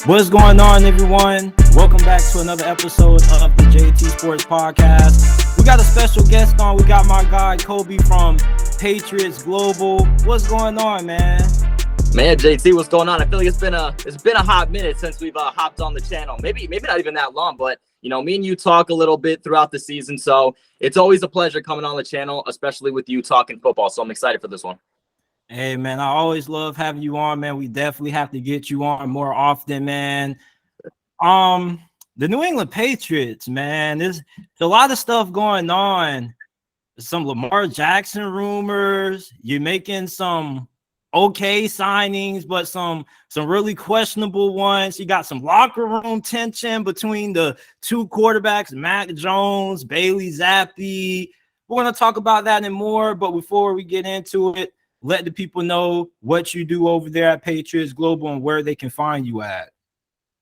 What's going on, everyone? Welcome back to another episode of the JT Sports Podcast. We got a special guest on. We got my guy Kobe from Patriots Global. What's going on, man? Man, JT, what's going on? I feel like it's been a hot minute since we've hopped on the channel. Maybe not even that long, but me and you talk a little bit throughout the season, so it's always a pleasure coming on the channel, especially with you talking football. So I'm excited for this one. Hey, man, I always love having you on, man. We definitely have to get you on more often, man. The New England Patriots, man, there's a lot of stuff going on. Some Lamar Jackson rumors. You're making some okay signings, but some really questionable ones. You got some locker room tension between the two quarterbacks, Mac Jones, Bailey Zappe. We're going to talk about that and more, but before we get into it, let the people know what you do over there at Patriots Global and where they can find you at.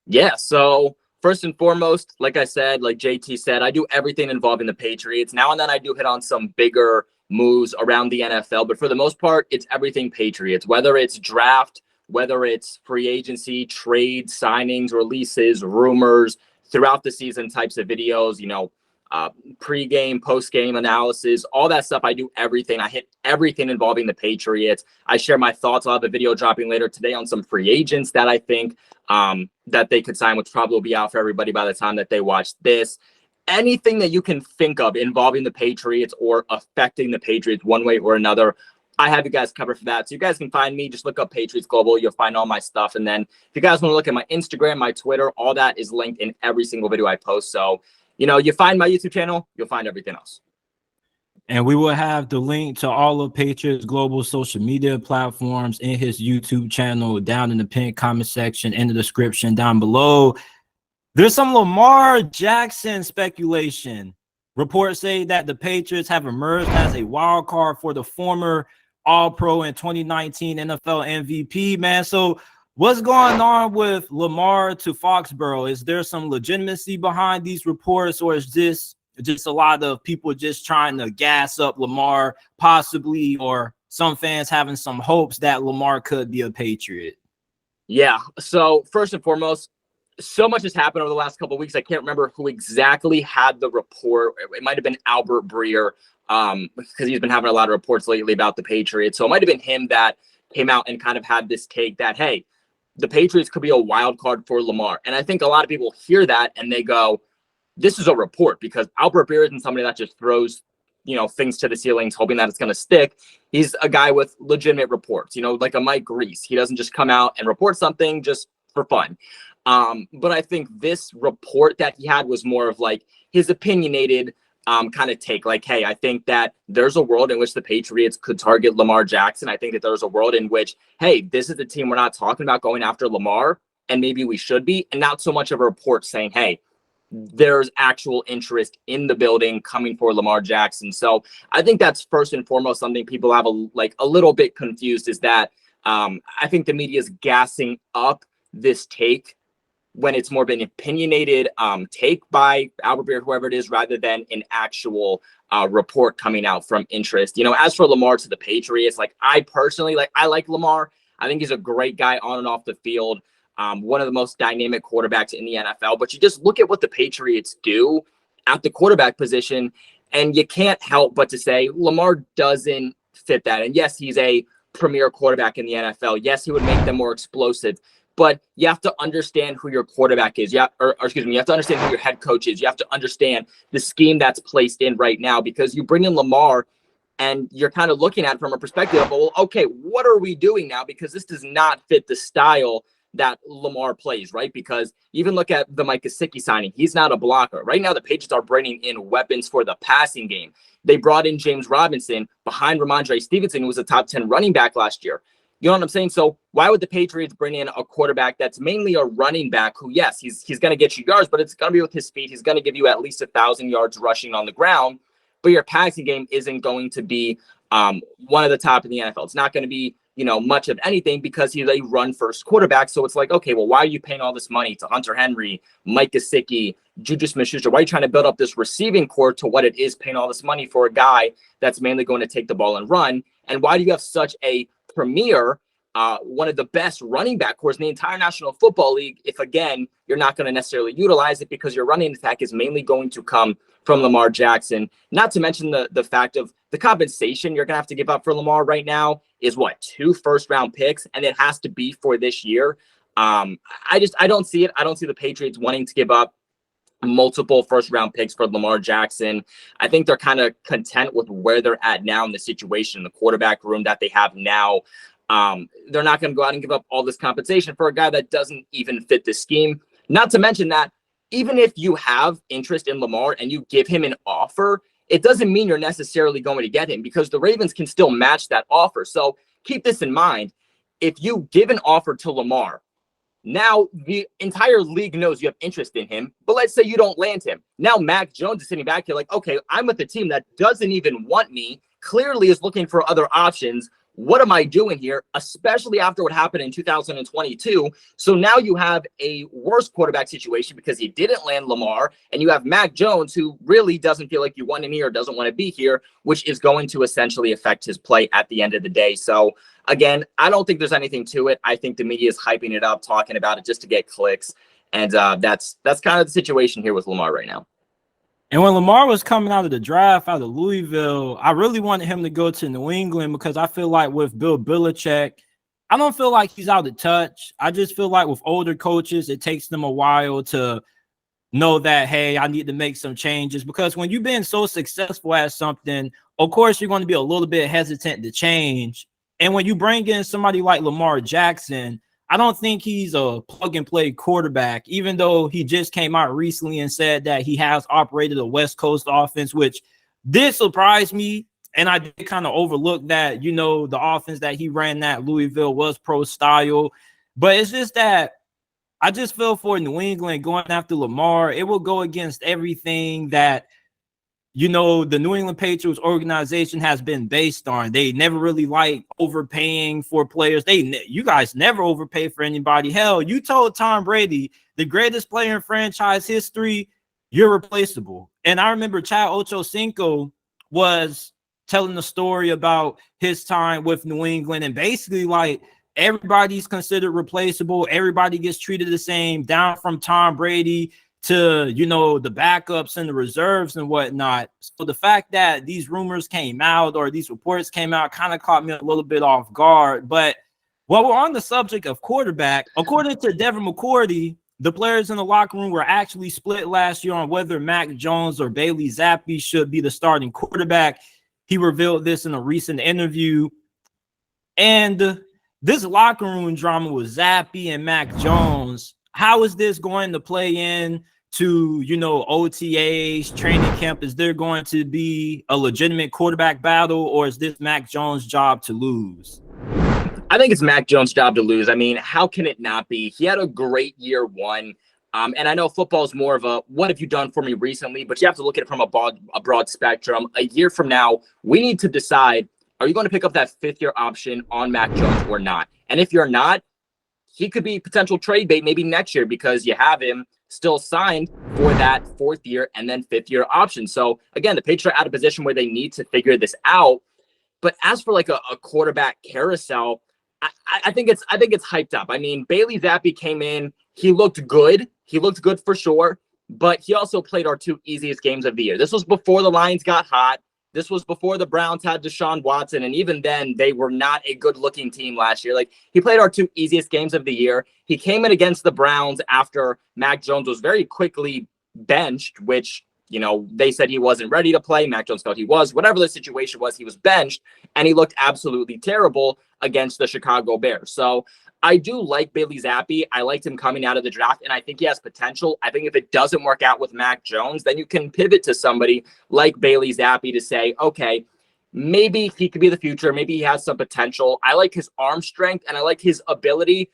Yeah, so first and foremost, like I said, like JT said, I do everything involving the Patriots. Now and then I do hit on some bigger moves around the NFL, but for the most part, it's everything Patriots, whether it's draft, whether it's free agency, trade, signings, releases, rumors, throughout the season types of videos, pre-game, post-game analysis, all that stuff. I do everything. I hit everything involving the Patriots. I share my thoughts. I'll have a video dropping later today on some free agents that I think that they could sign, which probably will be out for everybody by the time that they watch this. Anything that you can think of involving the Patriots or affecting the Patriots one way or another, I have you guys covered for that. So you guys can find me. Just look up Patriots Global. You'll find all my stuff. And then if you guys want to look at my Instagram, my Twitter, all that is linked in every single video I post. So you find my YouTube channel, you'll find everything else. And we will have the link to all of Patriots Global social media platforms in his YouTube channel down in the pinned comment section, in the description down below. There's some Lamar Jackson speculation. Reports say that the Patriots have emerged as a wild card for the former All-Pro and 2019 NFL MVP, man. So what's going on with Lamar to Foxborough? Is there some legitimacy behind these reports, or is this just a lot of people just trying to gas up Lamar, possibly, or some fans having some hopes that Lamar could be a Patriot? Yeah. So first and foremost, so much has happened over the last couple of weeks. I can't remember who exactly had the report. It might have been Albert Breer, because he's been having a lot of reports lately about the Patriots. So it might have been him that came out and kind of had this take that, hey, the Patriots could be a wild card for Lamar. And I think a lot of people hear that and they go, this is a report, because Albert Breer isn't somebody that just throws, things to the ceilings hoping that it's going to stick. He's a guy with legitimate reports, like a Mike Reese. He doesn't just come out and report something just for fun. But I think this report that he had was more of like his opinionated kind of take, like, hey, I think that there's a world in which the Patriots could target Lamar Jackson. I think that there's a world in which, hey, this is the team we're not talking about going after Lamar, and maybe we should be, and not so much of a report saying, hey, there's actual interest in the building coming for Lamar Jackson. So I think that's first and foremost something people have a little bit confused, is that I think the media is gassing up this take when it's more of an opinionated take by Albert Breer, whoever it is, rather than an actual report coming out from interest. As for Lamar to the Patriots, I personally, I like Lamar. I think he's a great guy on and off the field. One of the most dynamic quarterbacks in the NFL. But you just look at what the Patriots do at the quarterback position, and you can't help but to say Lamar doesn't fit that. And yes, he's a premier quarterback in the NFL. Yes, he would make them more explosive. But you have to understand who your quarterback is. You have to understand who your head coach is. You have to understand the scheme that's placed in right now, because you bring in Lamar and you're kind of looking at it from a perspective of, well, okay, what are we doing now? Because this does not fit the style that Lamar plays, right? Because even look at the Mike Gesicki signing. He's not a blocker. Right now, the Patriots are bringing in weapons for the passing game. They brought in James Robinson behind Ramondre Stevenson, who was a top 10 running back last year. You know what I'm saying? So why would the Patriots bring in a quarterback that's mainly a running back who, yes, he's going to get you yards, but it's going to be with his speed. He's going to give you at least 1,000 yards rushing on the ground, but your passing game isn't going to be one of the top in the NFL. It's not going to be, much of anything, because he's a run-first quarterback. So it's like, okay, well, why are you paying all this money to Hunter Henry, Mike Gesicki, Juju Smith-Schuster? Why are you trying to build up this receiving core to what it is paying all this money for a guy that's mainly going to take the ball and run? And why do you have such a premier one of the best running back cores in the entire National Football League if, again, you're not going to necessarily utilize it because your running attack is mainly going to come from Lamar Jackson. Not to mention the fact of the compensation you're going to have to give up for Lamar right now is what, 2 first-round picks, and it has to be for this year. I don't see it. I don't see the Patriots wanting to give up multiple first-round picks for Lamar Jackson. I think they're kind of content with where they're at now in the situation, in the quarterback room that they have now. They're not going to go out and give up all this compensation for a guy that doesn't even fit the scheme. Not to mention that even if you have interest in Lamar and you give him an offer, it doesn't mean you're necessarily going to get him because the Ravens can still match that offer. So keep this in mind. If you give an offer to Lamar, now the entire league knows you have interest in him, but let's say you don't land him. Now Mac Jones is sitting back here like, okay, I'm with a team that doesn't even want me, clearly is looking for other options. What am I doing here, especially after what happened in 2022? So now you have a worse quarterback situation because you didn't land Lamar, and you have Mac Jones, who really doesn't feel like you want him here or doesn't want to be here, which is going to essentially affect his play at the end of the day. So again, I don't think there's anything to it. I think the media is hyping it up, talking about it just to get clicks. And that's kind of the situation here with Lamar right now. And when Lamar was coming out of the draft out of Louisville, I really wanted him to go to New England because I feel like with Bill Belichick, I don't feel like he's out of touch. I just feel like with older coaches, it takes them a while to know that, hey, I need to make some changes. Because when you've been so successful at something, of course, you're going to be a little bit hesitant to change. And when you bring in somebody like Lamar Jackson, I don't think he's a plug-and-play quarterback, even though he just came out recently and said that he has operated a West Coast offense, which did surprise me. And I did kind of overlook that, you know, the offense that he ran at Louisville was pro style. But it's just that I just feel for New England going after Lamar, it will go against everything that, you know, the New England Patriots organization has been based on. They never really like overpaying for players. You guys never overpay for anybody. Hell, you told Tom Brady, the greatest player in franchise history, you're replaceable. And I remember Chad Ochocinco was telling the story about his time with New England, and basically like everybody's considered replaceable. Everybody gets treated the same, down from Tom Brady to, you know, the backups and the reserves and whatnot. So the fact that these rumors came out or these reports came out kind of caught me a little bit off guard. But while we're on the subject of quarterback, according to Devin McCourty, the players in the locker room were actually split last year on whether Mac Jones or Bailey Zappe should be the starting quarterback. He revealed this in a recent interview. And this locker room drama with Zappe and Mac Jones, how is this going to play in to, you know, OTAs, training camp? Is there going to be a legitimate quarterback battle, or is this Mac Jones' job to lose? I think it's Mac Jones' job to lose. I mean, how can it not be? He had a great year one. And I know football is more of a, what have you done for me recently? But you have to look at it from a broad spectrum. A year from now, we need to decide, are you going to pick up that fifth-year option on Mac Jones or not? And if you're not, he could be potential trade bait maybe next year because you have him still signed for that fourth year and then fifth-year option. So, again, the Patriots are at a position where they need to figure this out. But as for like a quarterback carousel, I think it's hyped up. I mean, Bailey Zappe came in. He looked good. He looked good for sure. But he also played our 2 easiest games of the year. This was before the Lions got hot. This was before the Browns had Deshaun Watson. And even then, they were not a good-looking team last year. Like, he played our 2 easiest games of the year. He came in against the Browns after Mac Jones was very quickly benched, which, you know, they said he wasn't ready to play. Mac Jones felt he was. Whatever the situation was, he was benched, and he looked absolutely terrible against the Chicago Bears. So I do like Bailey Zappe. I liked him coming out of the draft, and I think he has potential. I think if it doesn't work out with Mac Jones, then you can pivot to somebody like Bailey Zappe to say, okay, maybe he could be the future. Maybe he has some potential. I like his arm strength, and I like his ability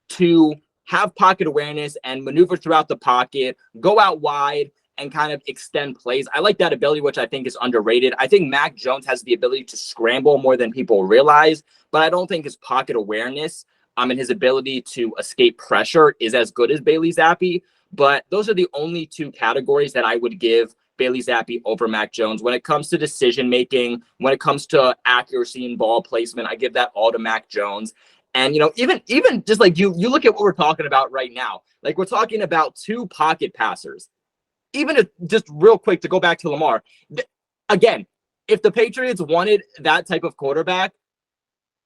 to have pocket awareness and maneuver throughout the pocket, go out wide, and kind of extend plays. I like that ability, which I think is underrated. I think Mac Jones has the ability to scramble more than people realize, but I don't think his pocket awareness and his ability to escape pressure is as good as Bailey Zappe. But those are the only 2 categories that I would give Bailey Zappe over Mac Jones. When it comes to decision making, when it comes to accuracy and ball placement, I give that all to Mac Jones. And, even just like you look at what we're talking about right now, like we're talking about 2 pocket passers. Even if, just real quick to go back to Lamar, again, if the Patriots wanted that type of quarterback,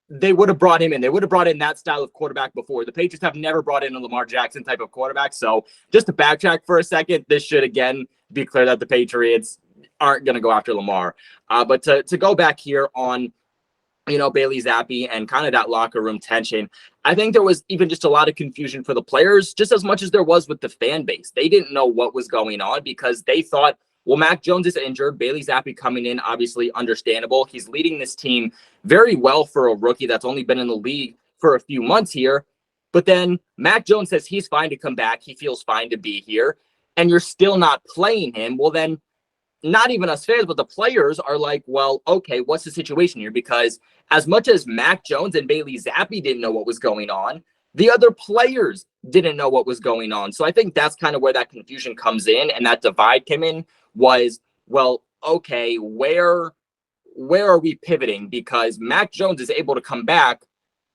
they would have brought him in. They would have brought in that style of quarterback before. The Patriots have never brought in a Lamar Jackson type of quarterback. So just to backtrack for a second, this should again be clear that the Patriots aren't going to go after Lamar. But to go back here on, Bailey Zappe and kind of that locker room tension, I think there was even just a lot of confusion for the players, just as much as there was with the fan base. They didn't know what was going on because they thought, well, Mac Jones is injured. Bailey Zappe coming in, obviously understandable. He's leading this team very well for a rookie that's only been in the league for a few months here. But then Mac Jones says he's fine to come back. He feels fine to be here. And you're still not playing him. Well, then not even us fans, but the players are like, well, okay, what's the situation here? Because as much as Mac Jones and Bailey Zappe didn't know what was going on, the other players didn't know what was going on. So I think that's kind of where that confusion comes in and that divide came in was, well, okay, where are we pivoting? Because Mac Jones is able to come back,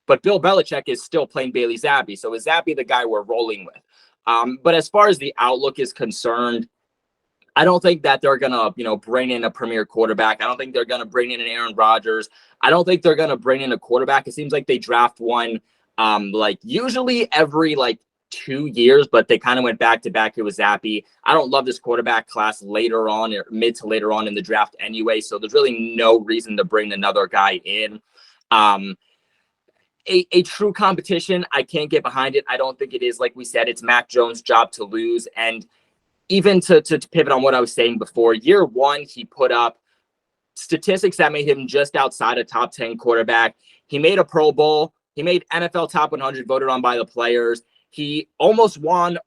but Bill Belichick is still playing Bailey Zappe. So is Zappe the guy we're rolling with? But as far as the outlook is concerned, I don't think that they're going to, bring in a premier quarterback. I don't think they're going to bring in an Aaron Rodgers. I don't think they're going to bring in a quarterback. It seems like they draft one usually every 2 years, but they kind of went back to back. It was Zappe. I don't love this quarterback class later on or mid to later on in the draft anyway. So there's really no reason to bring another guy in. A true competition, I can't get behind it. I don't think it is. Like we said, it's Mac Jones' job to lose. And even to pivot on what I was saying before, year one, he put up statistics that made him just outside a top 10 quarterback. He made a Pro Bowl. He made NFL Top 100, voted on by the players. He almost won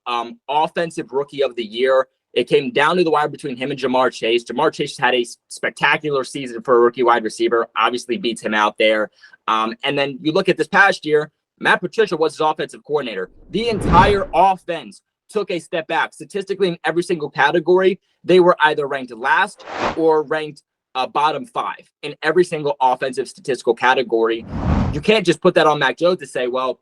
Offensive Rookie of the Year. It came down to the wire between him and Jamar Chase. Jamar Chase had a spectacular season for a rookie wide receiver, obviously beats him out there. And then you look at this past year, Matt Patricia was his offensive coordinator. The entire offense took a step back. Statistically, in every single category, they were either ranked last or ranked bottom 5 in every single offensive statistical category. You can't just put that on Mac Jones to say, well,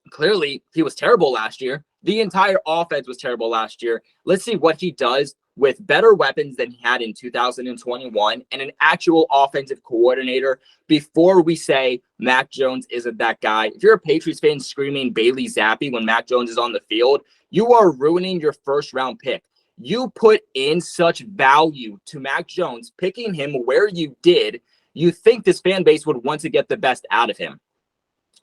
clearly he was terrible last year. The entire offense was terrible last year. Let's see what he does with better weapons than he had in 2021 and an actual offensive coordinator before we say Mac Jones isn't that guy. If you're a Patriots fan screaming Bailey Zappe when Mac Jones is on the field, you are ruining your first round pick. You put in such value to Mac Jones, picking him where you did. You think this fan base would want to get the best out of him.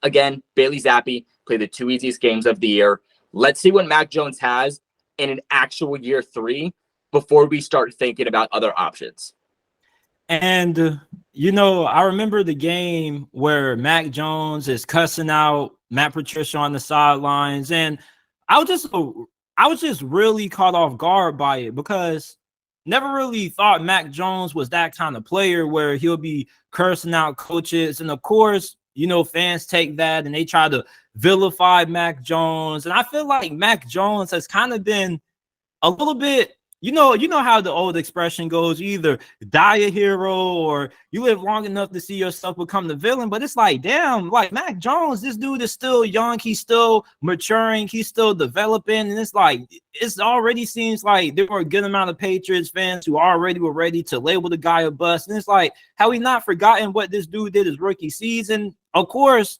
Again, Bailey Zappe played the 2 easiest games of the year. Let's see what Mac Jones has in an actual year 3 before we start thinking about other options. And, I remember the game where Mac Jones is cussing out Matt Patricia on the sidelines. And I was just really caught off guard by it because never really thought Mac Jones was that kind of player where he'll be cursing out coaches. And of course, fans take that and they try to vilify Mac Jones. And I feel like Mac Jones has kind of been a little bit, you know how the old expression goes, you either die a hero or you live long enough to see yourself become the villain. But it's like, damn, like Mac Jones, this dude is still young. He's still maturing. He's still developing. And it's like, it already seems like there were a good amount of Patriots fans who already were ready to label the guy a bust. And it's like, have we not forgotten what this dude did his rookie season? Of course,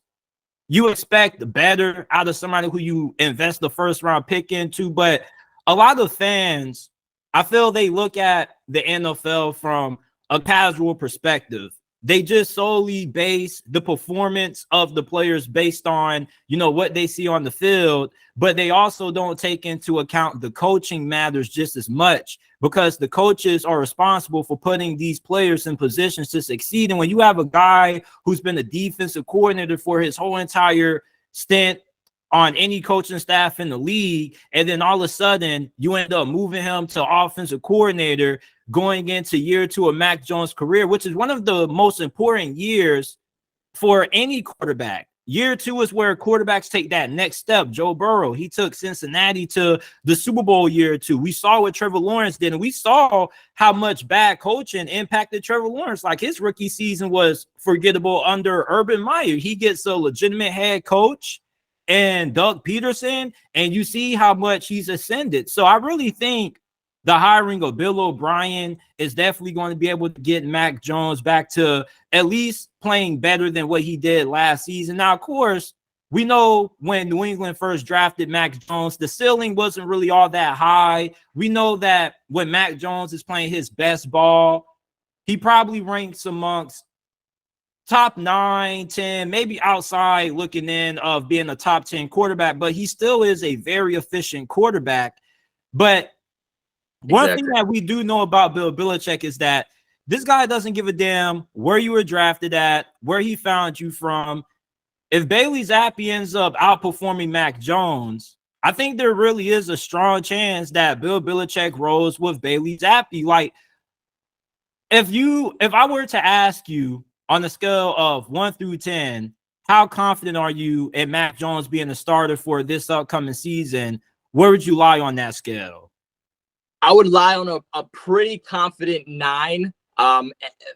you expect better out of somebody who you invest the first round pick into. But a lot of fans, I feel they look at the NFL from a casual perspective. They just solely base the performance of the players based on, what they see on the field, but they also don't take into account the coaching matters just as much because the coaches are responsible for putting these players in positions to succeed. And when you have a guy who's been a defensive coordinator for his whole entire stint on any coaching staff in the league, and then all of a sudden you end up moving him to offensive coordinator going into year 2 of Mac Jones' career, which is one of the most important years for any quarterback. Year two is where quarterbacks take that next step. Joe Burrow, he took Cincinnati to the Super Bowl year two. We saw what Trevor Lawrence did, and we saw how much bad coaching impacted Trevor Lawrence. Like, his rookie season was forgettable under Urban Meyer. He gets a legitimate head coach and Doug Peterson, and you see how much he's ascended. So I really think the hiring of Bill O'Brien is definitely going to be able to get Mac Jones back to at least playing better than what he did last season. Now, of course, we know when New England first drafted Mac Jones, the ceiling wasn't really all that high. We know that when Mac Jones is playing his best ball, he probably ranks amongst top 9, 10, maybe outside looking in of being a top 10 quarterback, but he still is a very efficient quarterback. But one thing that we do know about Bill Belichick is that this guy doesn't give a damn where you were drafted at, where he found you from. If Bailey Zappe ends up outperforming Mac Jones, I think there really is a strong chance that Bill Belichick rolls with Bailey Zappe. Like, if I were to ask you on a scale of 1 through 10, how confident are you in Mac Jones being a starter for this upcoming season? Where would you lie on that scale? I would lie on a pretty confident 9.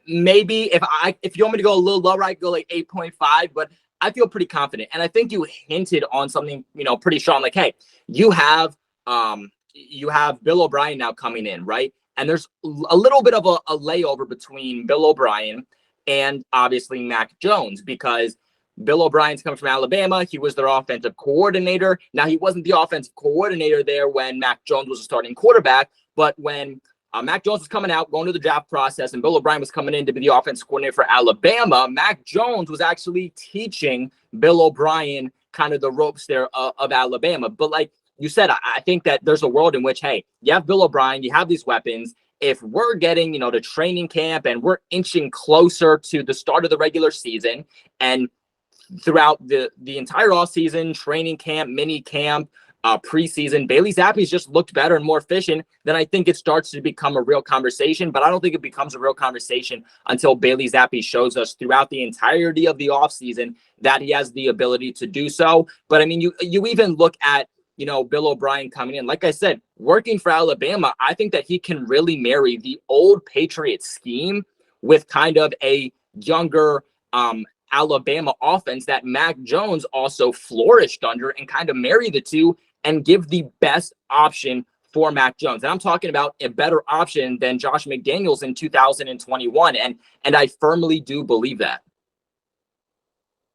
Maybe if you want me to go a little lower, I'd go like 8.5, but I feel pretty confident. And I think you hinted on something, pretty strong. Like, hey, you have Bill O'Brien now coming in, right? And there's a little bit of a layover between Bill O'Brien and obviously Mac Jones, because Bill O'Brien's coming from Alabama. He was their offensive coordinator. Now, he wasn't the offensive coordinator there when Mac Jones was a starting quarterback, but when Mac Jones was coming out, going to the draft process, and Bill O'Brien was coming in to be the offensive coordinator for Alabama, Mac Jones was actually teaching Bill O'Brien kind of the ropes there of Alabama. But like you said, I think that there's a world in which, hey, you have Bill O'Brien, you have these weapons. If we're getting, to training camp and we're inching closer to the start of the regular season, and throughout the entire offseason, training camp, mini camp, preseason, Bailey Zappe's just looked better and more efficient, then I think it starts to become a real conversation. But I don't think it becomes a real conversation until Bailey Zappe shows us throughout the entirety of the offseason that he has the ability to do so. But I mean, you even look at, Bill O'Brien coming in, like I said, working for Alabama. I think that he can really marry the old Patriots scheme with kind of a younger Alabama offense that Mac Jones also flourished under, and kind of marry the two and give the best option for Mac Jones. And I'm talking about a better option than Josh McDaniels in 2021. And I firmly do believe that.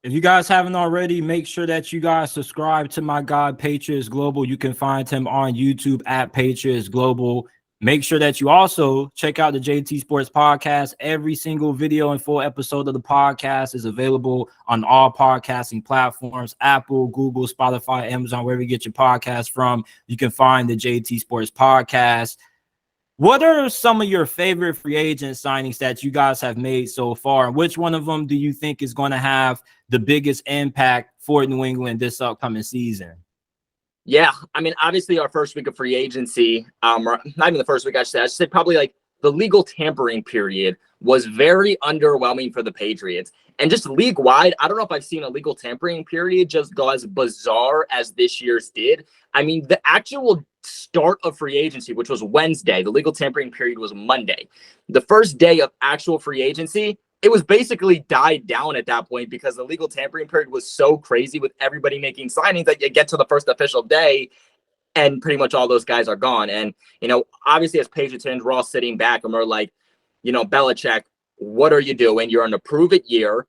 If you guys haven't already, make sure that you guys subscribe to my guy, Patriots Global. You can find him on YouTube at Patriots Global. Make sure that you also check out the JT Sports Podcast. Every single video and full episode of the podcast is available on all podcasting platforms: Apple, Google, Spotify, Amazon, wherever you get your podcast from. You can find the JT Sports Podcast. What are some of your favorite free agent signings that you guys have made so far? And which one of them do you think is going to have the biggest impact for New England this upcoming season? Yeah, I mean, obviously our first week of free agency, not even the first week, I should say probably like the legal tampering period was very underwhelming for the Patriots. And just league-wide, I don't know if I've seen a legal tampering period just go as bizarre as this year's did. I mean, the actual start of free agency, which was Wednesday, the legal tampering period was Monday. The first day of actual free agency, it was basically died down at that point because the legal tampering period was so crazy with everybody making signings that you get to the first official day and pretty much all those guys are gone. And, obviously as Patriots fans, we're all sitting back and we're like, Belichick, what are you doing? You're in a prove-it year.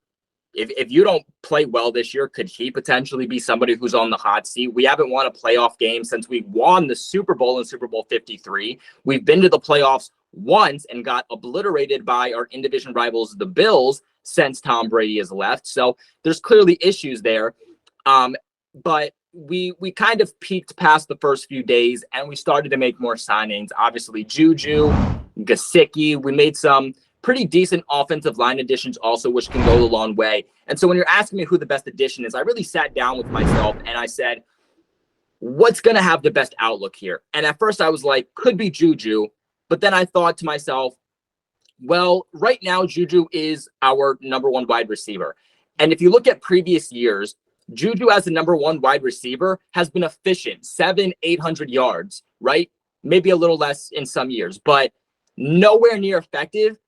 If you don't play well this year, could he potentially be somebody who's on the hot seat? We haven't won a playoff game since we won the Super Bowl in Super Bowl 53. We've been to the playoffs once and got obliterated by our in-division rivals, the Bills, since Tom Brady has left. So there's clearly issues there. But we kind of peaked past the first few days and we started to make more signings. Obviously, Juju, Gesicki, we made some pretty decent offensive line additions also, which can go a long way. And so when you're asking me who the best addition is, I really sat down with myself and I said, what's going to have the best outlook here? And at first I was like, could be Juju. But then I thought to myself, well, right now, Juju is our number one wide receiver. And if you look at previous years, Juju as the number one wide receiver has been efficient, 800 yards, right? Maybe a little less in some years, but nowhere near effective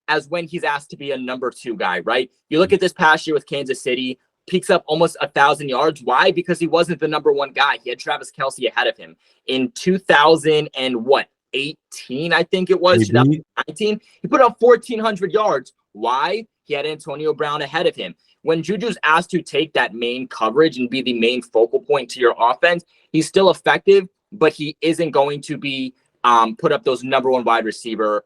as when he's asked to be a number two guy, right? You look at this past year with Kansas City, peaks up almost 1,000 yards. Why? Because he wasn't the number one guy. He had Travis Kelce ahead of him. In 2018, I think it was, 2019, he put up 1,400 yards. Why? He had Antonio Brown ahead of him. When Juju's asked to take that main coverage and be the main focal point to your offense, he's still effective, but he isn't going to be put up those number one wide receiver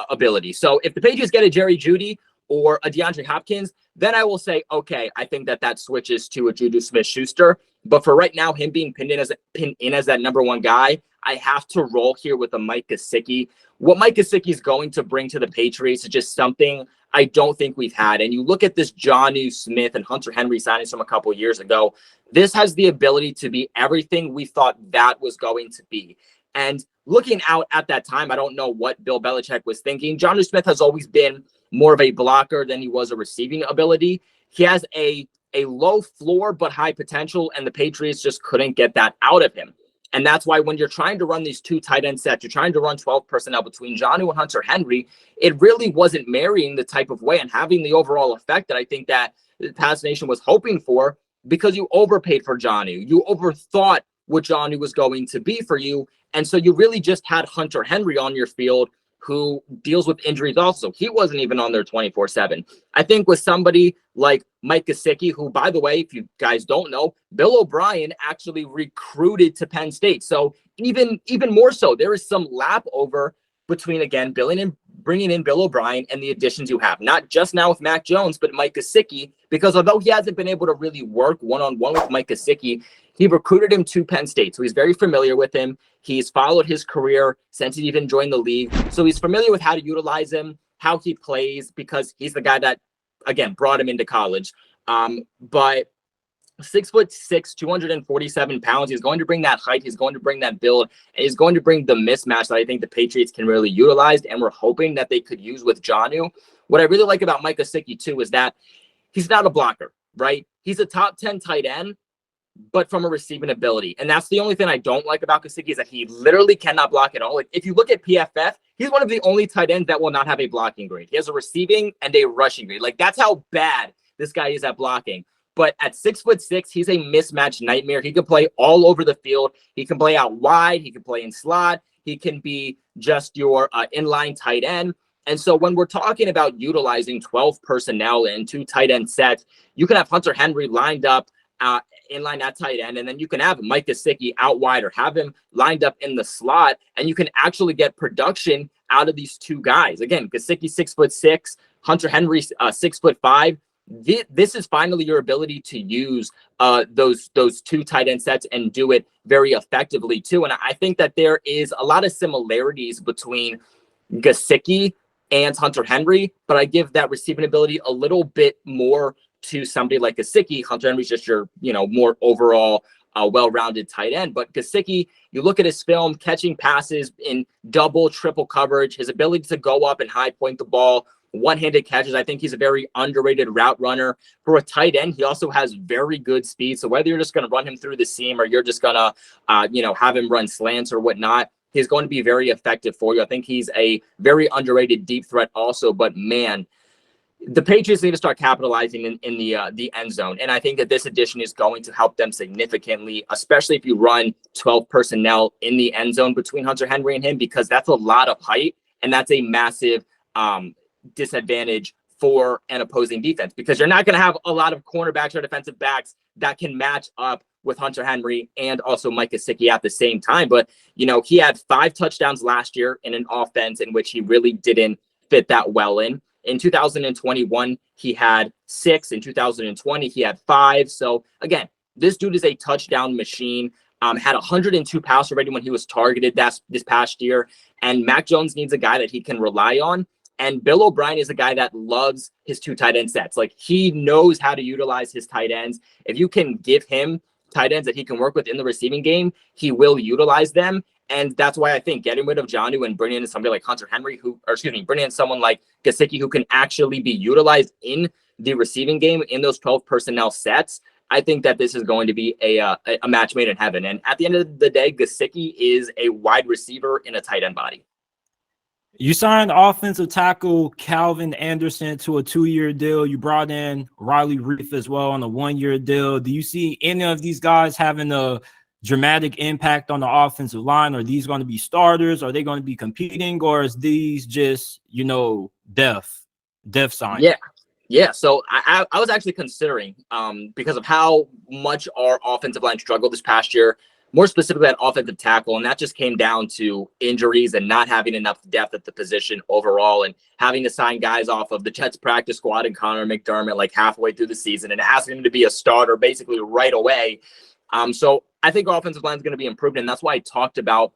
abilities. So if the Patriots get a Jerry Jeudy or a DeAndre Hopkins, then I will say, okay, I think that switches to a Juju Smith-Schuster. But for right now, him being pinned in as that number one guy, I have to roll here with a Mike Gesicki. What Mike Gesicki is going to bring to the Patriots is just something I don't think we've had. And you look at this Jonnu Smith and Hunter Henry signings from a couple of years ago, this has the ability to be everything we thought that was going to be. And looking out at that time, I don't know what Bill Belichick was thinking. Jonnu Smith has always been more of a blocker than he was a receiving ability. He has a low floor but high potential, and the Patriots just couldn't get that out of him. And that's why when you're trying to run these two tight end sets, you're trying to run 12 personnel between Jonnu and Hunter Henry, it really wasn't marrying the type of way and having the overall effect that I think that the Pass Nation was hoping for, because you overpaid for Jonnu. You overthought what Jonnu was going to be for you. And so you really just had Hunter Henry on your field, who deals with injuries also. He wasn't even on there 24/7. I think with somebody like Mike Gesicki, who, by the way, if you guys don't know, Bill O'Brien actually recruited to Penn State. So even more so, there is some lap over between, again, bringing in Bill O'Brien and the additions you have. Not just now with Mac Jones, but Mike Gesicki, because although he hasn't been able to really work one-on-one with Mike Gesicki, he recruited him to Penn State. So he's very familiar with him. He's followed his career since he even joined the league. So he's familiar with how to utilize him, how he plays, because he's the guy that, again, brought him into college. But 6'6", 247 pounds. He's going to bring that height. He's going to bring that build. And he's going to bring the mismatch that I think the Patriots can really utilize, and we're hoping that they could use with Jonnu. What I really like about Mike Gesicki, too, is that he's not a blocker, right? He's a top 10 tight end, but from a receiving ability. And that's the only thing I don't like about Gesicki, is that he literally cannot block at all. Like, if you look at PFF, he's one of the only tight ends that will not have a blocking grade. He has a receiving and a rushing grade. Like, that's how bad this guy is at blocking. But at 6'6", he's a mismatch nightmare. He can play all over the field. He can play out wide. He can play in slot. He can be just your inline tight end. And so when we're talking about utilizing 12 personnel and two tight end sets, you can have Hunter Henry lined up inline at tight end, and then you can have Mike Gesicki out wide, or have him lined up in the slot, and you can actually get production out of these two guys. Again, Gesicki 6'6", Hunter Henry 6'5". This is finally your ability to use those two tight end sets and do it very effectively too. And I think that there is a lot of similarities between Gesicki and Hunter Henry, but I give that receiving ability a little bit more to somebody like Gesicki. Hunter Henry's just your, more overall well-rounded tight end. But Gesicki, you look at his film, catching passes in double, triple coverage, his ability to go up and high point the ball, one-handed catches. I think he's a very underrated route runner. For a tight end, he also has very good speed. So whether you're just going to run him through the seam, or you're just going to, have him run slants or whatnot, he's going to be very effective for you. I think he's a very underrated deep threat also. But man, the Patriots need to start capitalizing in the end zone. And I think that this addition is going to help them significantly, especially if you run 12 personnel in the end zone between Hunter Henry and him, because that's a lot of height, and that's a massive disadvantage for an opposing defense, because you're not going to have a lot of cornerbacks or defensive backs that can match up with Hunter Henry and also Mike Gesicki at the same time. But, he had 5 touchdowns last year in an offense in which he really didn't fit that well in. In 2021, he had 6. In 2020, he had 5. So again, this dude is a touchdown machine. Had 102 passer rating when he was targeted this past year. And Mac Jones needs a guy that he can rely on. And Bill O'Brien is a guy that loves his two tight end sets. Like, he knows how to utilize his tight ends. If you can give him tight ends that he can work with in the receiving game, he will utilize them. And that's why I think getting rid of Jonnu and bringing in somebody like Hunter Henry, bringing in someone like Gesicki, who can actually be utilized in the receiving game in those 12 personnel sets, I think that this is going to be a match made in heaven. And at the end of the day, Gesicki is a wide receiver in a tight end body. You signed offensive tackle Calvin Anderson to a 2-year deal. You brought in Riley Reiff as well on a 1-year deal. Do you see any of these guys having a dramatic impact on the offensive line? Are these going to be starters? Are they going to be competing? Or is these just, depth sign? Yeah. So I was actually considering, because of how much our offensive line struggled this past year, more specifically at offensive tackle, and that just came down to injuries and not having enough depth at the position overall, and having to sign guys off of the Jets practice squad and Connor McDermott like halfway through the season and asking him to be a starter basically right away. So I think our offensive line is going to be improved, and that's why I thought about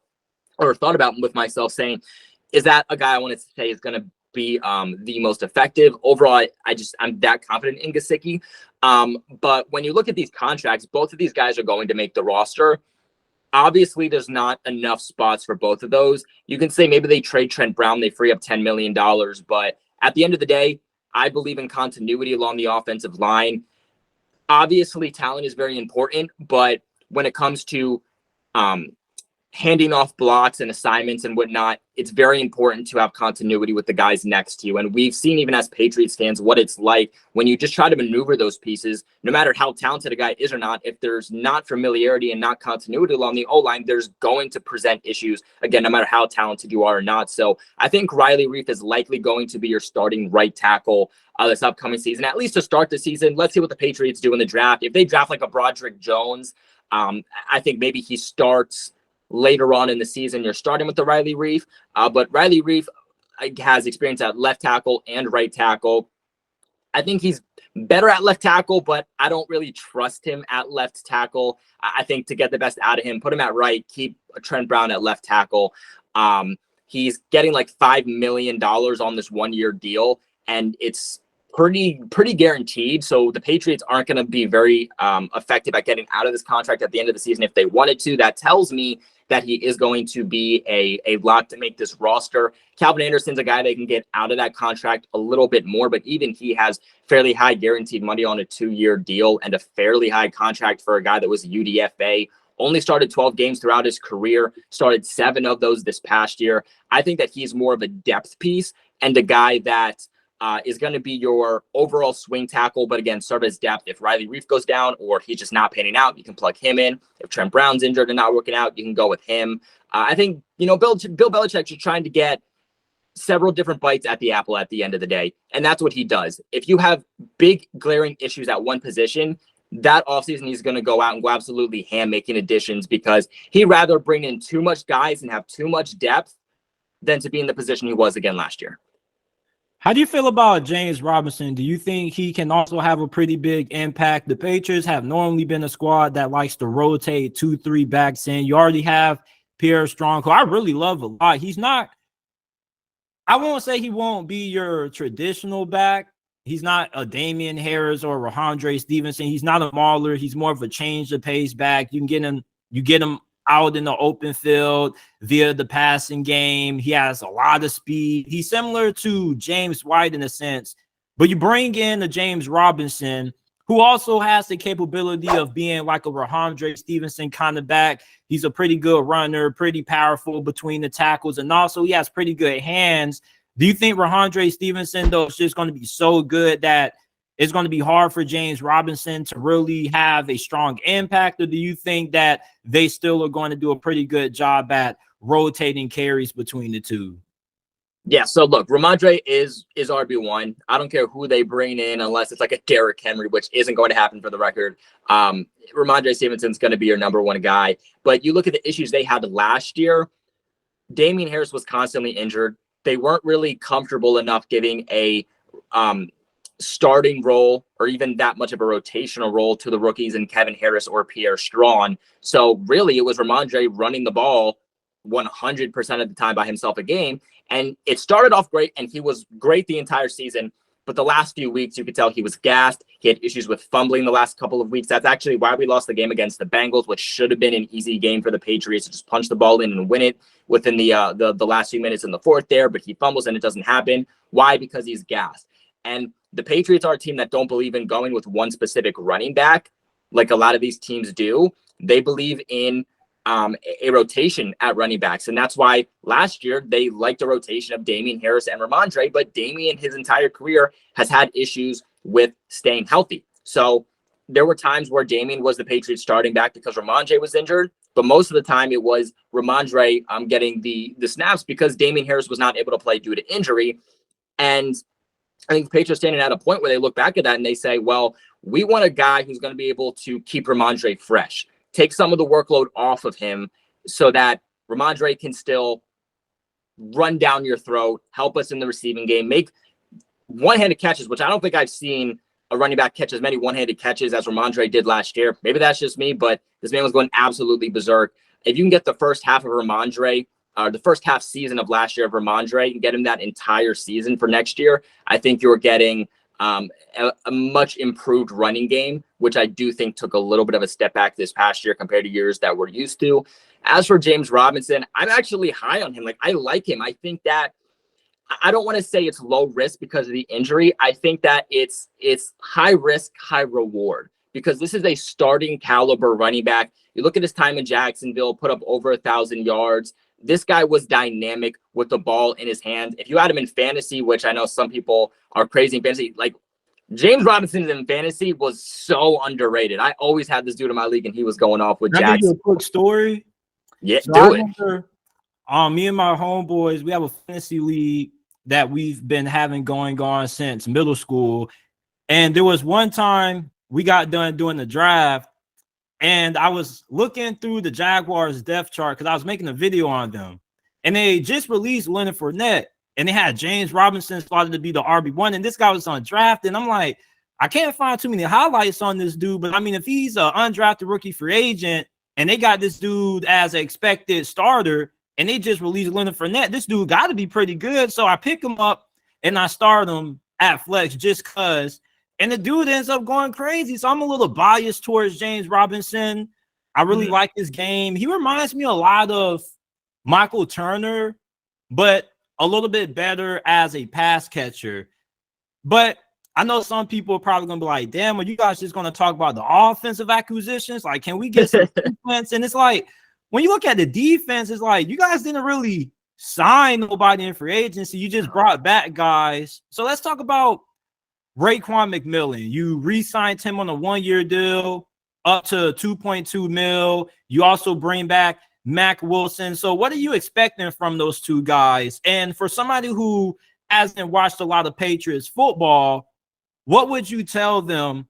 with myself saying, is that a guy I wanted to say is going to be the most effective overall? I'm that confident in Gesicki. But when you look at these contracts, both of these guys are going to make the roster. Obviously, there's not enough spots for both of those. You can say maybe they trade Trent Brown, they free up $10 million. But at the end of the day, I believe in continuity along the offensive line. Obviously, talent is very important, but when it comes to handing off blocks and assignments and whatnot, it's very important to have continuity with the guys next to you. And we've seen, even as Patriots fans, what it's like when you just try to maneuver those pieces, no matter how talented a guy is or not. If there's not familiarity and not continuity along the O-line, there's going to present issues, again, no matter how talented you are or not. So I think Riley Reiff is likely going to be your starting right tackle this upcoming season, at least to start the season. Let's see what the Patriots do in the draft. If they draft like a Broderick Jones, I think maybe he starts later on in the season. You're starting with the Riley Reiff, but Riley Reiff has experience at left tackle and right tackle. I think he's better at left tackle, but I don't really trust him at left tackle. I think to get the best out of him, put him at right, keep Trent Brown at left tackle. He's getting like $5 million on this 1-year deal, and it's pretty guaranteed. So the Patriots aren't going to be very effective at getting out of this contract at the end of the season if they wanted to. That tells me that he is going to be a lock to make this roster. Calvin Anderson's a guy they can get out of that contract a little bit more, but even he has fairly high guaranteed money on a 2-year deal and a fairly high contract for a guy that was a UDFA. Only started 12 games throughout his career, started 7 of those this past year. I think that he's more of a depth piece and a guy that is going to be your overall swing tackle, but again, serve as depth. If Riley Reiff goes down or he's just not panning out, you can plug him in. If Trent Brown's injured and not working out, you can go with him. I think, Bill Belichick's just trying to get several different bites at the apple at the end of the day, and that's what he does. If you have big glaring issues at one position, that offseason he's going to go out and go absolutely ham making additions, because he'd rather bring in too much guys and have too much depth than to be in the position he was again last year. How do you feel about James Robinson? Do you think he can also have a pretty big impact? The Patriots have normally been a squad that likes to rotate 2-3 backs in. You already have Pierre Strong, who I really love a lot. He's not, I won't say he won't be your traditional back. He's not a Damian Harris or Ramondre Stevenson. He's not a mauler. He's more of a change the pace back. You get him out in the open field via the passing game. He has a lot of speed. He's similar to James White in a sense, but you bring in a James Robinson who also has the capability of being like a Ramondre Stevenson kind of back. He's a pretty good runner, pretty powerful between the tackles, and also he has pretty good hands. Do you think Ramondre Stevenson, though, is just going to be so good that it's going to be hard for James Robinson to really have a strong impact? Or do you think that they still are going to do a pretty good job at rotating carries between the two? Yeah, so look, Ramondre is RB1. I don't care who they bring in unless it's like a Derrick Henry, which isn't going to happen for the record. Ramondre Stevenson's going to be your number 1 guy. But you look at the issues they had last year. Damian Harris was constantly injured. They weren't really comfortable enough giving a starting role or even that much of a rotational role to the rookies in Kevin Harris or Pierre Strong. So really it was Ramondre running the ball 100% of the time by himself a game. And it started off great and he was great the entire season. But the last few weeks, you could tell he was gassed. He had issues with fumbling the last couple of weeks. That's actually why we lost the game against the Bengals, which should have been an easy game for the Patriots to just punch the ball in and win it within the last few minutes in the fourth there. But he fumbles and it doesn't happen. Why? Because he's gassed. And the Patriots are a team that don't believe in going with one specific running back like a lot of these teams do. They believe in a rotation at running backs. And that's why last year they liked a rotation of Damien Harris and Ramondre, but Damien his entire career has had issues with staying healthy. So there were times where Damien was the Patriots starting back because Ramondre was injured, but most of the time it was Ramondre getting the snaps because Damien Harris was not able to play due to injury. And I think the Patriots standing at a point where they look back at that and they say, well, we want a guy who's going to be able to keep Ramondre fresh, take some of the workload off of him so that Ramondre can still run down your throat, help us in the receiving game, make one-handed catches, which I don't think I've seen a running back catch as many one-handed catches as Ramondre did last year. Maybe that's just me, but this man was going absolutely berserk. If you can get the first half of Ramondre, the first half season of last year of Ramondre and get him that entire season for next year, I think you're getting a much improved running game, which I do think took a little bit of a step back this past year compared to years that we're used to. As for James Robinson, I'm actually high on him. Like, I like him. I think that I don't want to say it's low risk because of the injury. I think that it's high risk, high reward because this is a starting caliber running back. You look at his time in Jacksonville, put up over 1,000 yards. This guy was dynamic with the ball in his hands. If you had him in fantasy, which I know some people are crazy in fantasy, like James Robinson in fantasy was so underrated. I always had this dude in my league and he was going off with Jackson. Can I give you a quick story? Yeah, so do I it. Remember, me and my homeboys, we have a fantasy league that we've been having going on since middle school. And there was one time we got done doing the draft and I was looking through the Jaguars depth chart because I was making a video on them. And they just released Leonard Fournette and they had James Robinson slotted to be the RB1. And this guy was undrafted. And I'm like, I can't find too many highlights on this dude. But I mean, if he's an undrafted rookie free agent and they got this dude as an expected starter, and they just released Leonard Fournette, this dude got to be pretty good. So I pick him up and I start him at flex just because. And the dude ends up going crazy. So I'm a little biased towards James Robinson. I really like his game. He reminds me a lot of Michael Turner, but a little bit better as a pass catcher. But I know some people are probably going to be like, damn, are you guys just going to talk about the offensive acquisitions? Like, can we get some defense? And it's like, when you look at the defense, it's like you guys didn't really sign nobody in free agency. You just brought back guys. So let's talk about Raekwon McMillan. You re-signed him on a 1-year deal up to $2.2 million. You also bring back Mack Wilson. So what are you expecting from those two guys? And for somebody who hasn't watched a lot of Patriots football, what would you tell them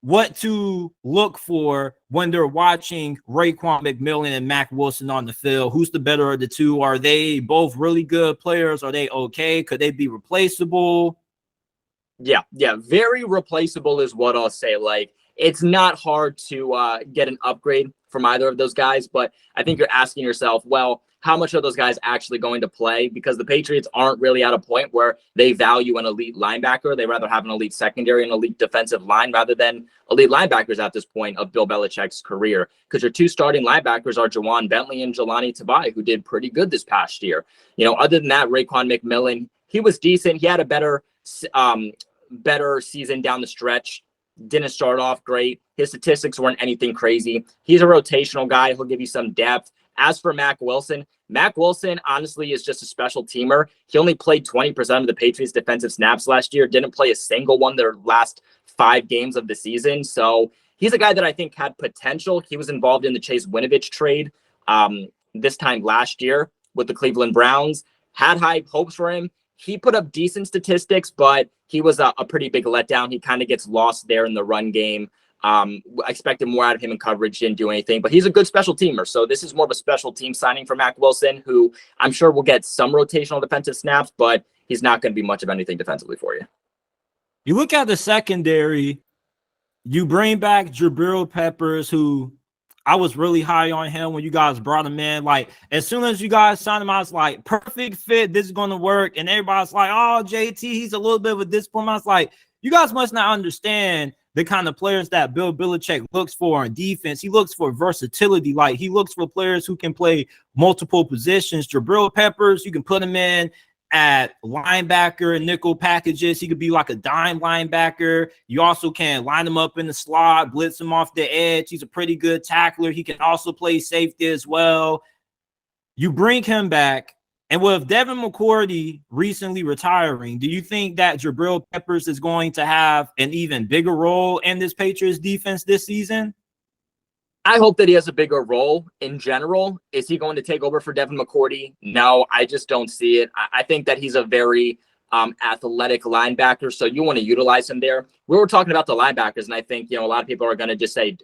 what to look for when they're watching Raekwon McMillan and Mack Wilson on the field? Who's the better of the two? Are they both really good players? Are they okay? Could they be replaceable? Yeah, very replaceable is what I'll say. Like, it's not hard to get an upgrade from either of those guys, but I think you're asking yourself, well, how much are those guys actually going to play? Because the Patriots aren't really at a point where they value an elite linebacker. They rather have an elite secondary and elite defensive line rather than elite linebackers at this point of Bill Belichick's career. Because your two starting linebackers are Jawan Bentley and Jelani Tabai, who did pretty good this past year. You know, other than that, Raekwon McMillan, he was decent. He had a better season down the stretch. Didn't start off great. His statistics weren't anything crazy. He's a rotational guy. He'll give you some depth. As for Mack Wilson honestly is just a special teamer. He only played 20% of the Patriots defensive snaps last year. Didn't play a single one their last 5 games of the season. So he's a guy that I think had potential. He was involved in the Chase Winovich trade this time last year with the Cleveland Browns. Had high hopes for him. He put up decent statistics, but he was a pretty big letdown. He kind of gets lost there in the run game. I expected more out of him in coverage, didn't do anything, but he's a good special teamer. So this is more of a special team signing for Mack Wilson, who I'm sure will get some rotational defensive snaps, but he's not going to be much of anything defensively for you. You look at the secondary, you bring back Jabril Peppers, who I was really high on him when you guys brought him in. Like, as soon as you guys signed him, I was like, perfect fit. This is going to work. And everybody's like, oh, JT, he's a little bit of a disappointment. I was like, you guys must not understand the kind of players that Bill Belichick looks for on defense. He looks for versatility. Like, he looks for players who can play multiple positions. Jabril Peppers, you can put him in at linebacker and nickel packages. He could be like a dime linebacker. You also can line him up in the slot, blitz him off the edge. He's a pretty good tackler. He can also play safety as well. You bring him back. And with Devin McCourty recently retiring, do you think that Jabril Peppers is going to have an even bigger role in this Patriots defense this season? I hope that he has a bigger role in general. Is he going to take over for Devin McCourty? No, I just don't see it. I think that he's a very athletic linebacker, so you want to utilize him there. We were talking about the linebackers, and I think, a lot of people are going to just say,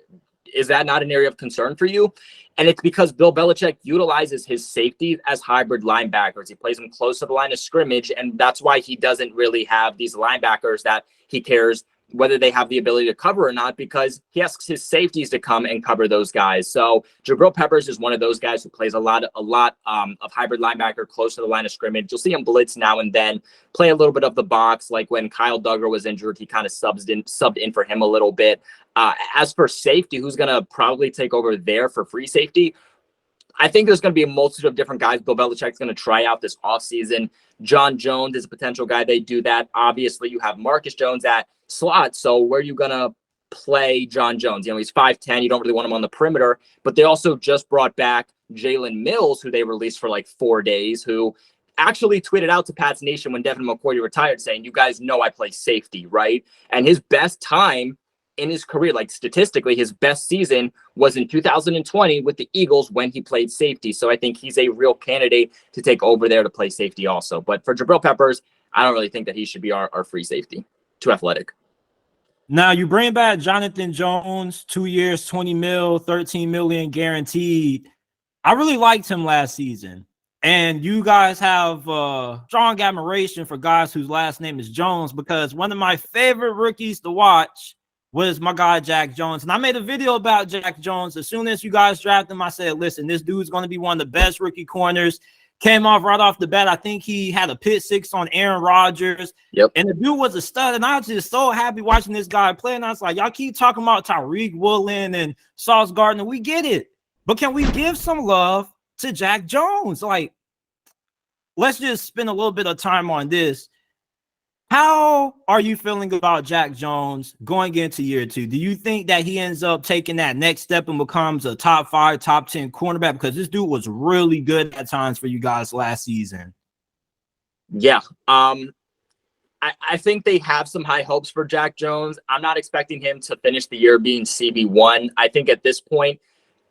is that not an area of concern for you? And it's because Bill Belichick utilizes his safeties as hybrid linebackers. He plays them close to the line of scrimmage, and that's why he doesn't really have these linebackers that he cares whether they have the ability to cover or not, because he asks his safeties to come and cover those guys. So Jabril Peppers is one of those guys who plays a lot of hybrid linebacker close to the line of scrimmage. You'll see him blitz now and then, play a little bit of the box. Like when Kyle Duggar was injured, he kind of subbed in for him a little bit. As for safety, who's going to probably take over there for free safety? I think there's going to be a multitude of different guys Bill Belichick's going to try out this offseason. John Jones is a potential guy. They do that. Obviously, you have Marcus Jones at slot. So where are you going to play John Jones? He's 5'10". You don't really want him on the perimeter. But they also just brought back Jalen Mills, who they released for like 4 days, who actually tweeted out to Pats Nation when Devin McCourty retired saying, you guys know I play safety, right? And his best time in his career, like statistically, his best season was in 2020 with the Eagles when he played safety. So I think he's a real candidate to take over there to play safety also. But for Jabril Peppers, I don't really think that he should be our free safety. Too athletic. Now you bring back Jonathan Jones, 2 years, $20 million, $13 million guaranteed. I really liked him last season. And you guys have strong admiration for guys whose last name is Jones, because one of my favorite rookies to watch was my guy, Jack Jones. And I made a video about Jack Jones. As soon as you guys drafted him, I said, listen, this dude's going to be one of the best rookie corners. Came off right off the bat. I think he had a pick six on Aaron Rodgers. Yep. And the dude was a stud. And I was just so happy watching this guy play. And I was like, y'all keep talking about Tyreek Woolen and Sauce Gardner. We get it. But can we give some love to Jack Jones? Like, let's just spend a little bit of time on this. How are you feeling about Jack Jones going into year 2? Do you think that he ends up taking that next step and becomes a top 5, top 10 cornerback? Because this dude was really good at times for you guys last season. Yeah. I think they have some high hopes for Jack Jones. I'm not expecting him to finish the year being CB1. I think at this point,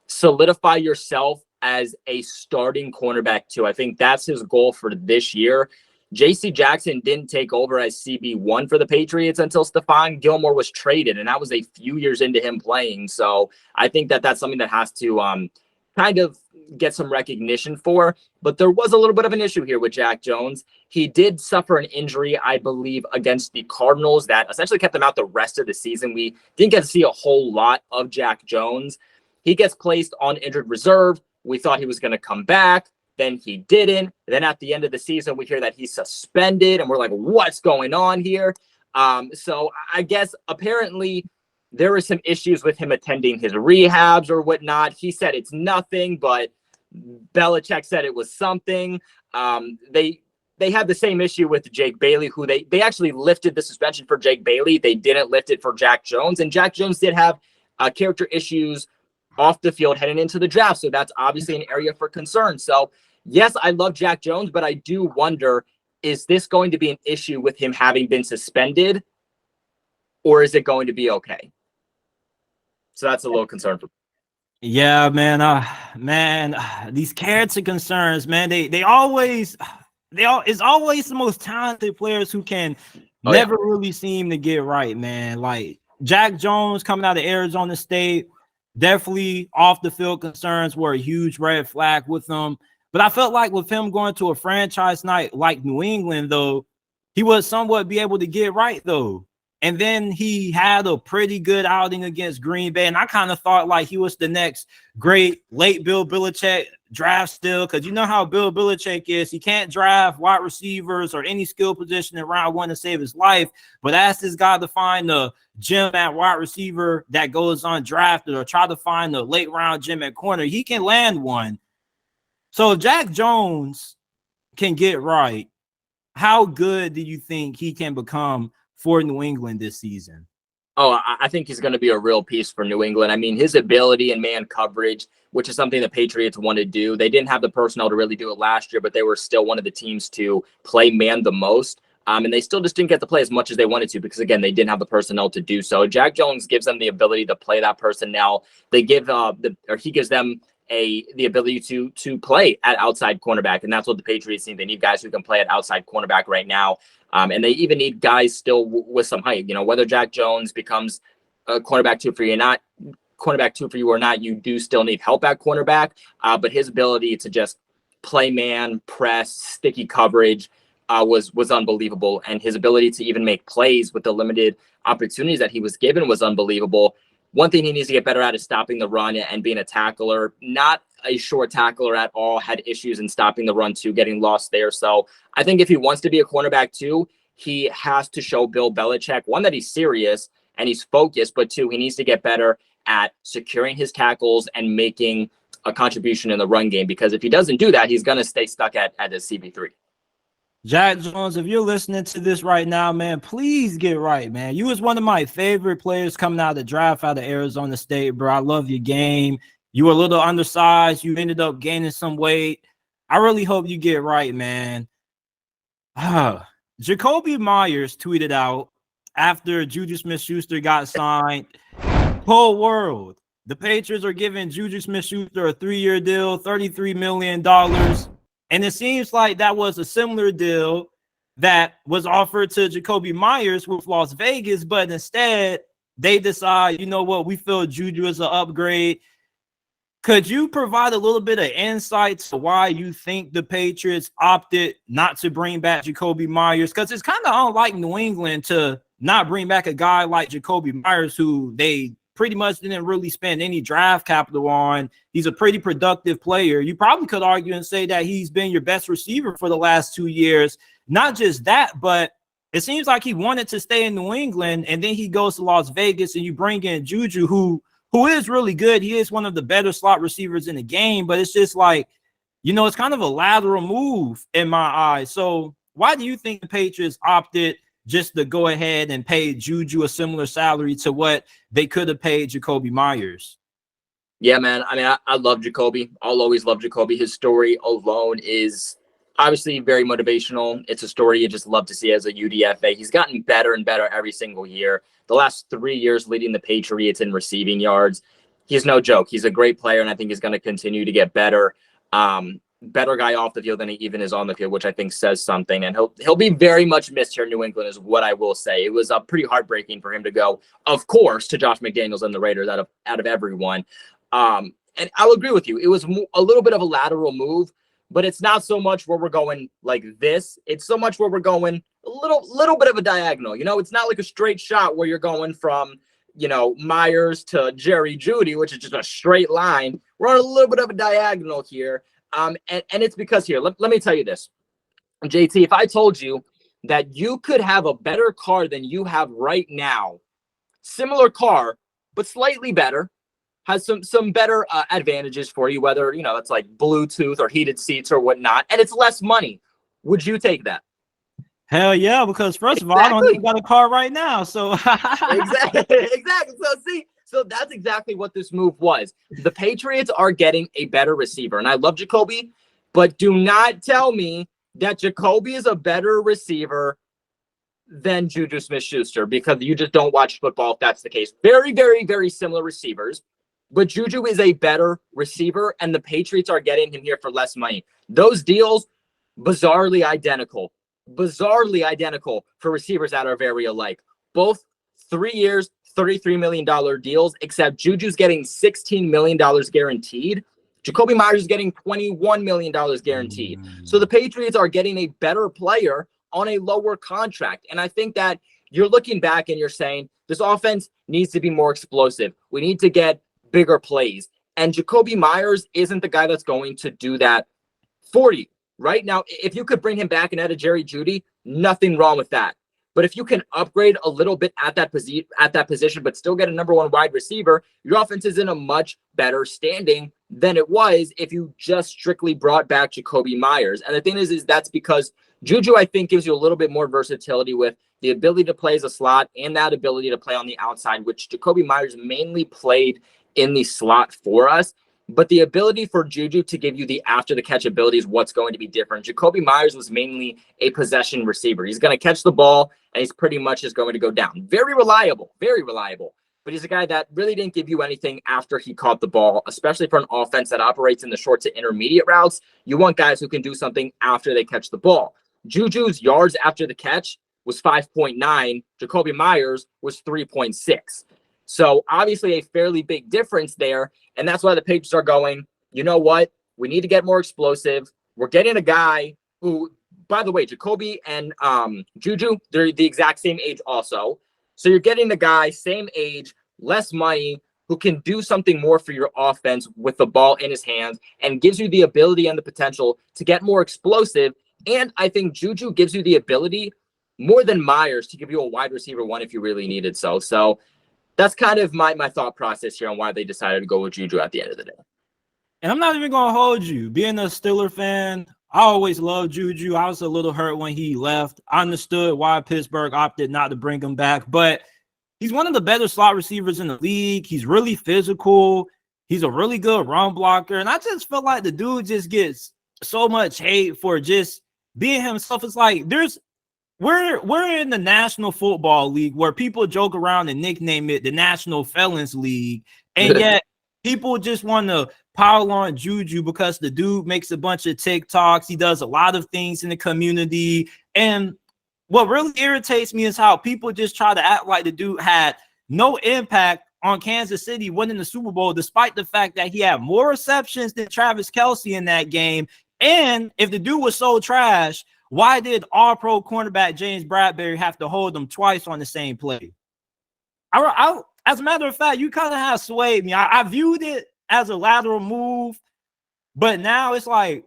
solidify yourself as a starting cornerback too. I think that's his goal for this year. J.C. Jackson didn't take over as CB1 for the Patriots until Stephon Gilmore was traded, and that was a few years into him playing. So I think that that's something that has to kind of get some recognition for. But there was a little bit of an issue here with Jack Jones. He did suffer an injury, I believe, against the Cardinals that essentially kept him out the rest of the season. We didn't get to see a whole lot of Jack Jones. He gets placed on injured reserve. We thought he was going to come back. Then he didn't. Then at the end of the season, we hear that he's suspended, and we're like, what's going on here? So I guess apparently there were some issues with him attending his rehabs or whatnot. He said it's nothing, but Belichick said it was something. They had the same issue with Jake Bailey, who they actually lifted the suspension for Jake Bailey. They didn't lift it for Jack Jones, and Jack Jones did have character issues off the field heading into the draft. So that's obviously an area for concern. So yes, I love Jack Jones, but I do wonder, is this going to be an issue with him having been suspended, or is it going to be okay? So that's a little concern for me. Yeah, man. These character concerns, man, it's always the most talented players who can never really seem to get right, man. Like Jack Jones coming out of Arizona State, definitely off the field concerns were a huge red flag with him. But I felt like with him going to a franchise night like New England, though, he would somewhat be able to get right, though. And then he had a pretty good outing against Green Bay. And I kind of thought like he was the next great late Bill Belichick draft still, because you know how Bill Belichick is. He can't draft wide receivers or any skill position in round 1 to save his life, but ask this guy to find the gem at wide receiver that goes undrafted, or try to find the late round gem at corner. He can land one. So if Jack Jones can get right, how good do you think he can become for New England this season? Oh, I think he's going to be a real piece for New England. I mean, his ability in man coverage, which is something the Patriots want to do. They didn't have the personnel to really do it last year, but they were still one of the teams to play man the most. And they still just didn't get to play as much as they wanted to because, again, they didn't have the personnel to do so. Jack Jones gives them the ability to play that personnel. They give he gives them the ability to play at outside cornerback, and that's what the Patriots need. They need guys who can play at outside cornerback right now, and they even need guys still with some height. You know, whether Jack Jones becomes a cornerback two for you or not, you do still need help at cornerback. But his ability to just play man, press, sticky coverage was unbelievable, and his ability to even make plays with the limited opportunities that he was given was unbelievable. One thing he needs to get better at is stopping the run and being a tackler, not a short tackler at all. Had issues in stopping the run too, getting lost there. So I think if he wants to be a cornerback too, he has to show Bill Belichick, one, that he's serious and he's focused, but two, he needs to get better at securing his tackles and making a contribution in the run game, because if he doesn't do that, he's going to stay stuck at a CB3. Jack Jones, if you're listening to this right now, man, please get right, man. You was one of my favorite players coming out of the draft out of Arizona State, bro. I love your game. You were a little undersized. You ended up gaining some weight. I really hope you get right, man. JaKobi Meyers tweeted out after Juju Smith-Schuster got signed, whole world, the Patriots are giving Juju Smith-Schuster a 3-year deal, $33 million. And it seems like that was a similar deal that was offered to JaKobi Meyers with Las Vegas, but instead they decide, you know what, we feel Juju is an upgrade. Could you provide a little bit of insight to why you think the Patriots opted not to bring back JaKobi Meyers? Because it's kind of unlike New England to not bring back a guy like JaKobi Meyers, who they pretty much didn't really spend any draft capital on. He's a pretty productive player. You probably could argue and say that he's been your best receiver for the last 2 years. Not just that, but it seems like he wanted to stay in New England, and then he goes to Las Vegas, and you bring in Juju, who is really good. He is one of the better slot receivers in the game, but it's just like, you know, it's kind of a lateral move in my eyes. So why do you think the Patriots opted just to go ahead and pay Juju a similar salary to what they could have paid JaKobi Meyers? Yeah, man. I mean, I love JaKobi. I'll always love JaKobi. His story alone is obviously very motivational. It's a story you just love to see as a UDFA. He's gotten better and better every single year. The last 3 years leading the Patriots in receiving yards. He's no joke. He's a great player, and I think he's going to continue to get better. Better guy off the field than he even is on the field, which I think says something. And he'll be very much missed here in New England, is what I will say. It was pretty heartbreaking for him to go, of course, to Josh McDaniels and the Raiders out of everyone. And I'll agree with you. It was a little bit of a lateral move, but it's not so much where we're going like this. It's so much where we're going a little bit of a diagonal. You know, it's not like a straight shot where you're going from, you know, Myers to Jerry Jeudy, which is just a straight line. We're on a little bit of a diagonal here. And it's because here, let me tell you this, JT, if I told you that you could have a better car than you have right now, similar car, but slightly better, has some better advantages for you, whether, you know, it's like Bluetooth or heated seats or whatnot, and it's less money, would you take that? Hell yeah, because first of all, I don't even got a car right now. So exactly. So that's exactly what this move was. The Patriots are getting a better receiver, and I love JaKobi, but do not tell me that JaKobi is a better receiver than Juju Smith-Schuster, because you just don't watch football if that's the case. Very, very, very similar receivers, but Juju is a better receiver, and the Patriots are getting him here for less money. Those deals, bizarrely identical for receivers that are very alike. Both 3 years, $33 million deals, except Juju's getting $16 million guaranteed. JaKobi Meyers is getting $21 million guaranteed. So the Patriots are getting a better player on a lower contract. And I think that you're looking back and you're saying this offense needs to be more explosive. We need to get bigger plays. And JaKobi Meyers isn't the guy that's going to do that for you. Right now, if you could bring him back and add a Jerry Jeudy, nothing wrong with that. But if you can upgrade a little bit at that position, but still get a number one wide receiver, your offense is in a much better standing than it was if you just strictly brought back JaKobi Meyers. And the thing is that's because Juju, I think, gives you a little bit more versatility with the ability to play as a slot and that ability to play on the outside, which JaKobi Meyers mainly played in the slot for us. But the ability for Juju to give you the after the catch ability is what's going to be different. JaKobi Meyers was mainly a possession receiver. He's going to catch the ball and he's pretty much just going to go down. Very reliable, very reliable. But he's a guy that really didn't give you anything after he caught the ball, especially for an offense that operates in the short to intermediate routes. You want guys who can do something after they catch the ball. Juju's yards after the catch was 5.9. JaKobi Meyers was 3.6. So obviously a fairly big difference there. And that's why the Patriots are going, you know what? We need to get more explosive. We're getting a guy who, by the way, JaKobi and Juju, they're the exact same age also. So you're getting the guy, same age, less money, who can do something more for your offense with the ball in his hands and gives you the ability and the potential to get more explosive. And I think Juju gives you the ability more than Myers to give you a wide receiver one if you really needed so. So that's kind of my thought process here on why they decided to go with Juju at the end of the day. And I'm not even going to hold you. Being a Steeler fan, I always loved Juju. I was a little hurt when he left. I understood why Pittsburgh opted not to bring him back, but he's one of the better slot receivers in the league. He's really physical. He's a really good run blocker. And I just feel like the dude just gets so much hate for just being himself. It's like we're in the National Football League where people joke around and nickname it the National Felons League, and yet people just want to pile on Juju because the dude makes a bunch of TikToks. He does a lot of things in the community, and what really irritates me is how people just try to act like the dude had no impact on Kansas City winning the Super Bowl, despite the fact that he had more receptions than Travis Kelce in that game. And if the dude was so trash, why did all-pro cornerback James Bradbury have to hold him twice on the same play? As a matter of fact, you kind of have swayed me. I viewed it as a lateral move, but now it's like,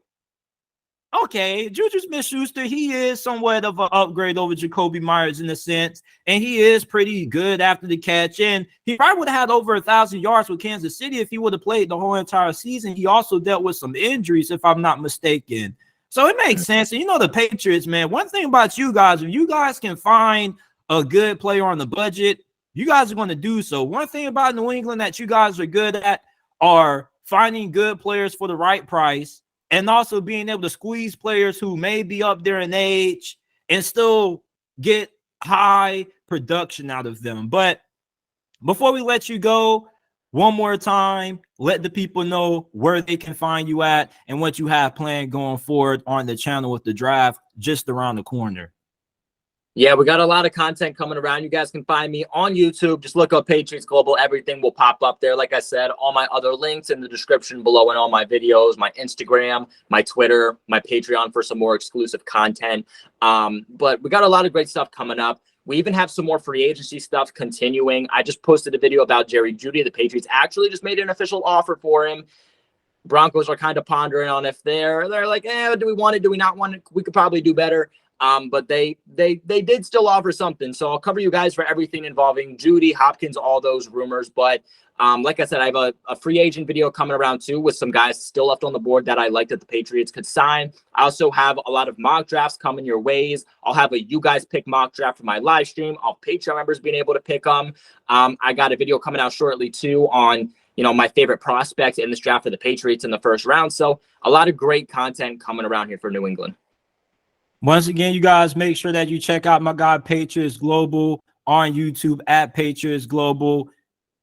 okay, Juju Smith-Schuster, he is somewhat of an upgrade over JaKobi Meyers in a sense, and he is pretty good after the catch, and he probably would have had over 1,000 yards with Kansas City if he would have played the whole entire season. He also dealt with some injuries, if I'm not mistaken. So it makes sense. And you know, the Patriots, man, one thing about you guys, if you guys can find a good player on the budget, you guys are going to do so. One thing about New England that you guys are good at are finding good players for the right price and also being able to squeeze players who may be up there in age and still get high production out of them. But before we let you go, one more time, let the people know where they can find you at and what you have planned going forward on the channel with the draft just around the corner. Yeah, we got a lot of content coming around. You guys can find me on YouTube. Just look up Patriots Global. Everything will pop up there. Like I said, all my other links in the description below and all my videos, my Instagram, my Twitter, my Patreon for some more exclusive content. But we got a lot of great stuff coming up. We even have some more free agency stuff continuing. I just posted a video about Jerry Jeudy. The Patriots actually just made an official offer for him. Broncos are kind of pondering on if they're like, do we want it? Do we not want it? We could probably do better. But they did still offer something. So I'll cover you guys for everything involving Jeudy, Hopkins, all those rumors. But like I said, I have a free agent video coming around too with some guys still left on the board that I like that the Patriots could sign. I also have a lot of mock drafts coming your ways. I'll have a you guys pick mock draft for my live stream. All Patreon members being able to pick them. I got a video coming out shortly too on, you know, my favorite prospects in this draft for the Patriots in the first round. So a lot of great content coming around here for New England. Once again, you guys make sure that you check out my guy Patriots Global on YouTube at Patriots Global.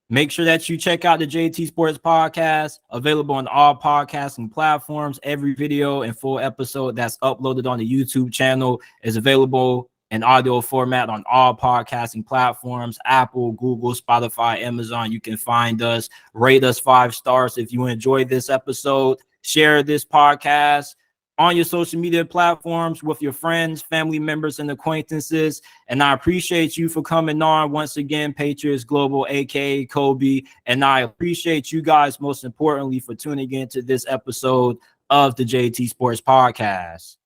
Make sure that you check out the JT Sports Podcast, available on all podcasting platforms. Every video and full episode that's uploaded on the YouTube channel is available in audio format on all podcasting platforms, Apple, Google, Spotify, Amazon. You can find us, rate us 5 stars if you enjoyed this episode, share this podcast on your social media platforms with your friends, family members, and acquaintances. And I appreciate you for coming on once again, Patriots Global, aka Kobe. And I appreciate you guys most importantly for tuning in to this episode of the JT Sports Podcast.